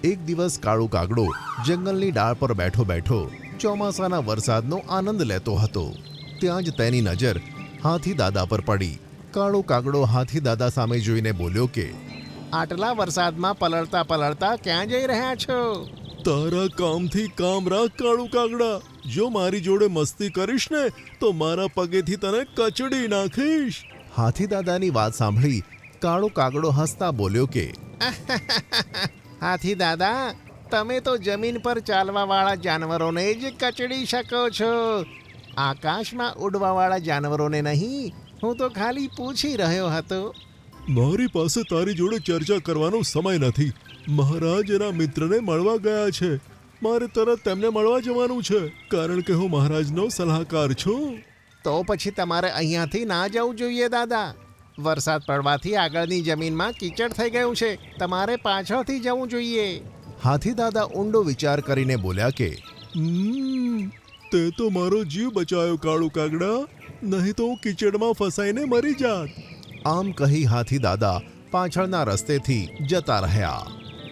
એક દિવસ કાળો કાગડો જંગલની ડાળ પર બેઠો બેઠો ચોમાસાના વરસાદનો આનંદ લેતો હતો. ત્યાં જ તેની નજર હાથી દાદા પર પડી. કાળો કાગડો હાથી દાદા સામે જોઈને બોલ્યો કે, આટલા વરસાદમાં પલળતા પલળતા ક્યાં જઈ રહ્યા છો? તારા કામથી કામ રાખ કાળુ કાગડા. જો મારી જોડે મસ્તી કરીશ ને તો મારા પગેથી તને કચડી નાખીશ. હાથી દાદાની વાત સાંભળી કાળો કાગડો હસતા બોલ્યો કે, હાથી દાદા, તમે તો જમીન પર ચાલવાવાળા જાનવરોને જ કચડી શકો છો. આકાશમાં ઉડવાવાળા જાનવરોને નહીં. હું તો ખાલી પૂછી રહ્યો હતો. મારી પાસે તારી જોડે ચર્ચા કરવાનો સમય નથી. મહારાજ એના મિત્રને મળવા ગયા છે. મારે તરત તેમને મળવા જવાનું છે, કારણ કે હું મહારાજનો સલાહકાર છું. તો પછી તમારે અહીંયાથી ના જવું જોઈએ દાદા. વરસાદ પડવાથી આગળની જમીનમાં કીચડ થઈ ગયું છે. તમારે પાછળથી જવું જોઈએ. હાથી દાદા ઊંડો વિચાર કરીને બોલ્યા કે, તે તો મારો જીવ બચાયો કાળુ કાગડા, નહીં તો હું કીચડમાં ફસાઈને મરી જાત. આમ કહી હાથી દાદા પાછળના રસ્તેથી જતા રહ્યા.